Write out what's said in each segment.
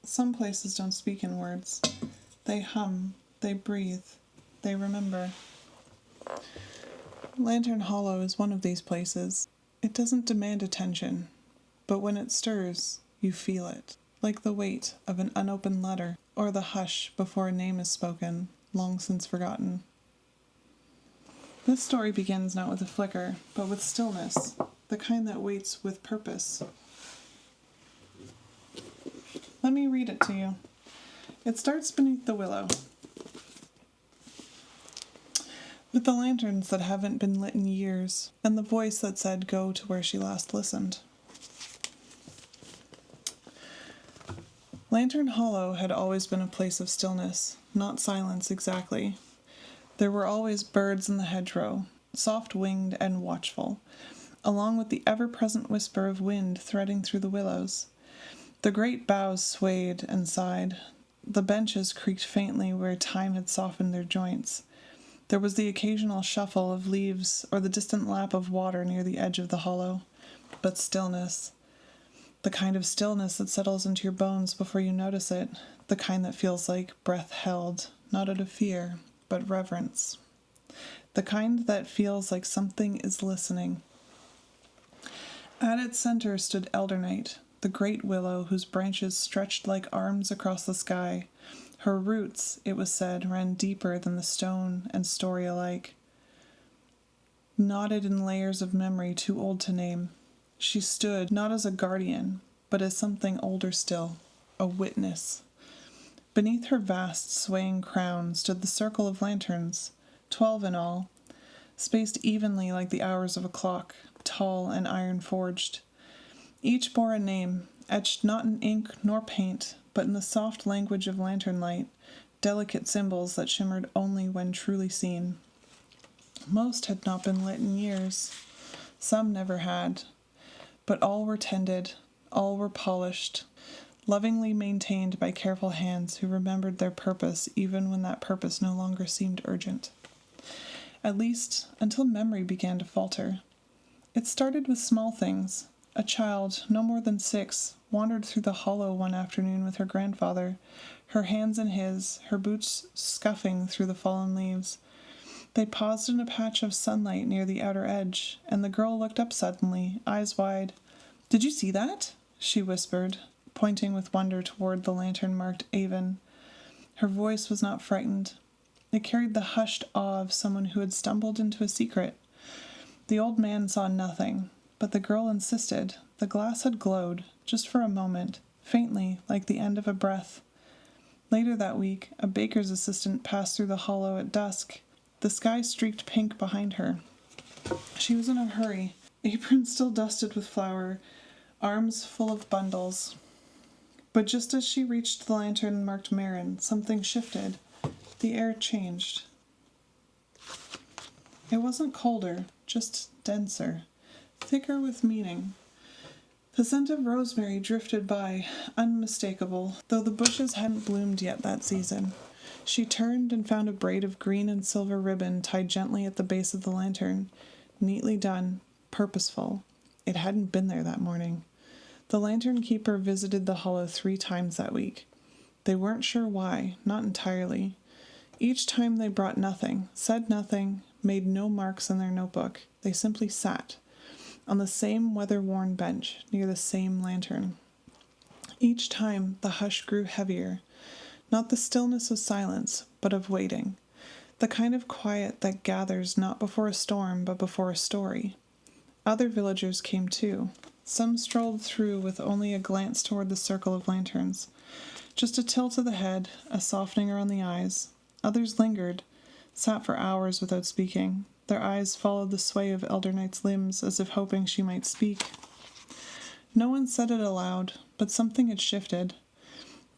Some places don't speak in words. They hum, they breathe, they remember. Lantern Hollow is one of these places. It doesn't demand attention, but when it stirs, you feel it, like the weight of an unopened letter, or the hush before a name is spoken, long since forgotten. This story begins not with a flicker, but with stillness, the kind that waits with purpose. Let me read it to you. It starts beneath the willow, with the lanterns that haven't been lit in years, and the voice that said go to where she last listened. Lantern Hollow had always been a place of stillness, not silence exactly. There were always birds in the hedgerow, soft-winged and watchful, along with the ever-present whisper of wind threading through the willows. The great boughs swayed and sighed. The benches creaked faintly where time had softened their joints. There was the occasional shuffle of leaves or the distant lap of water near the edge of the hollow. But stillness. The kind of stillness that settles into your bones before you notice it. The kind that feels like breath held, not out of fear, but reverence. The kind that feels like something is listening. At its center stood Eldernight, the great willow whose branches stretched like arms across the sky. Her roots, it was said, ran deeper than the stone and story alike, knotted in layers of memory too old to name. She stood not as a guardian, but as something older still, a witness. Beneath her vast, swaying crown stood the circle of lanterns, 12 in all, spaced evenly like the hours of a clock, tall and iron-forged. Each bore a name, etched not in ink nor paint, but in the soft language of lantern light, delicate symbols that shimmered only when truly seen. Most had not been lit in years. Some never had. But all were tended, all were polished, lovingly maintained by careful hands who remembered their purpose even when that purpose no longer seemed urgent. At least, until memory began to falter. It started with small things. A child, no more than 6, wandered through the hollow one afternoon with her grandfather, her hands in his, her boots scuffing through the fallen leaves. They paused in a patch of sunlight near the outer edge, and the girl looked up suddenly, eyes wide. "Did you see that?" she whispered, pointing with wonder toward the lantern-marked Avon. Her voice was not frightened. It carried the hushed awe of someone who had stumbled into a secret. The old man saw nothing, but the girl insisted. The glass had glowed, just for a moment, faintly, like the end of a breath. Later that week, a baker's assistant passed through the hollow at dusk. The sky streaked pink behind her. She was in a hurry, apron still dusted with flour, arms full of bundles. But just as she reached the lantern-marked Marin, something shifted. The air changed. It wasn't colder, just denser, thicker with meaning. The scent of rosemary drifted by, unmistakable, though the bushes hadn't bloomed yet that season. She turned and found a braid of green and silver ribbon tied gently at the base of the lantern, neatly done, purposeful. It hadn't been there that morning. The Lanternkeeper visited the hollow 3 times that week. They weren't sure why, not entirely. Each time they brought nothing, said nothing, made no marks in their notebook. They simply sat, on the same weather-worn bench, near the same lantern. Each time the hush grew heavier, not the stillness of silence, but of waiting, the kind of quiet that gathers not before a storm, but before a story. Other villagers came too. Some strolled through with only a glance toward the circle of lanterns, just a tilt of the head, a softening around the eyes. Others lingered, sat for hours without speaking. Their eyes followed the sway of Eldernight's limbs as if hoping she might speak. No one said it aloud, but something had shifted.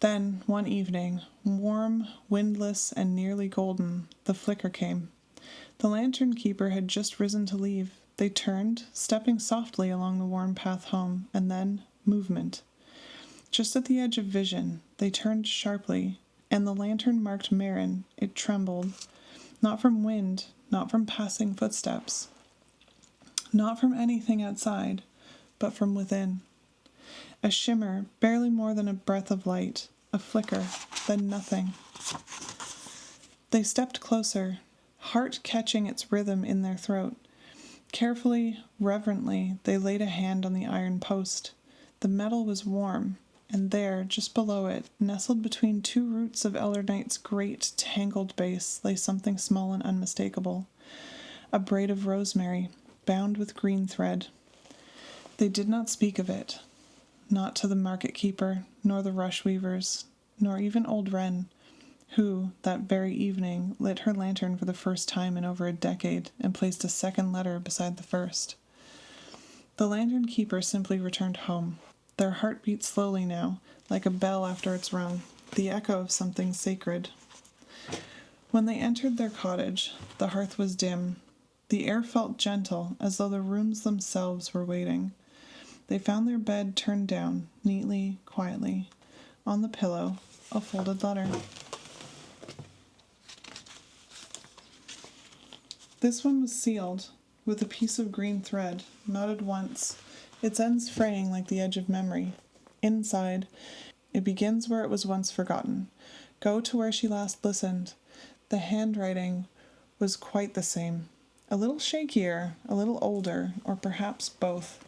Then, one evening, warm, windless, and nearly golden, the flicker came. The Lanternkeeper had just risen to leave. They turned, stepping softly along the warm path home, and then movement. Just at the edge of vision, they turned sharply, and the lantern-marked Marin, it trembled, not from wind, not from passing footsteps, not from anything outside, but from within. A shimmer, barely more than a breath of light, a flicker, then nothing. They stepped closer, heart catching its rhythm in their throat. Carefully, reverently, they laid a hand on the iron post. The metal was warm, and there, just below it, nestled between two roots of Eldernight's great, tangled base, lay something small and unmistakable. A braid of rosemary, bound with green thread. They did not speak of it, not to the market keeper, nor the rush weavers, nor even old Wren, who, that very evening, lit her lantern for the first time in over a decade and placed a second letter beside the first. The Lanternkeeper simply returned home. Their heart beat slowly now, like a bell after it's rung, the echo of something sacred. When they entered their cottage, the hearth was dim. The air felt gentle, as though the rooms themselves were waiting. They found their bed turned down, neatly, quietly. On the pillow, a folded letter. This one was sealed, with a piece of green thread, knotted once, its ends fraying like the edge of memory. Inside, it begins where it was once forgotten. Go to where she last listened. The handwriting was quite the same. A little shakier, a little older, or perhaps both.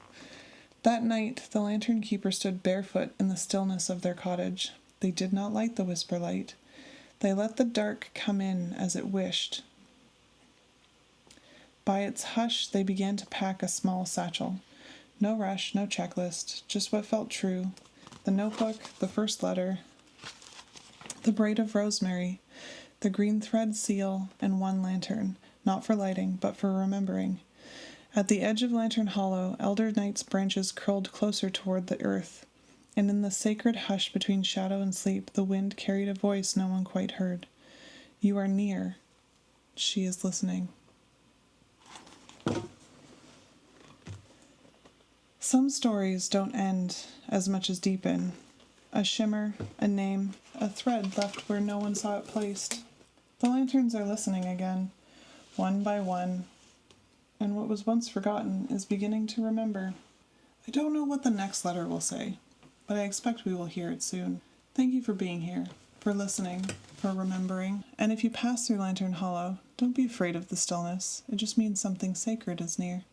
That night, the Lanternkeeper stood barefoot in the stillness of their cottage. They did not light the whisper light. They let the dark come in as it wished. By its hush, they began to pack a small satchel. No rush, no checklist, just what felt true. The notebook, the first letter, the braid of rosemary, the green thread seal, and one lantern, not for lighting, but for remembering. At the edge of Lantern Hollow, Eldernight's branches curled closer toward the earth, and in the sacred hush between shadow and sleep, the wind carried a voice no one quite heard. You are near. She is listening. Some stories don't end as much as deepen. A shimmer, a name, a thread left where no one saw it placed. The lanterns are listening again, one by one, and what was once forgotten is beginning to remember. I don't know what the next letter will say, but I expect we will hear it soon. Thank you for being here, for listening, for remembering, and if you pass through Lantern Hollow, don't be afraid of the stillness. It just means something sacred is near.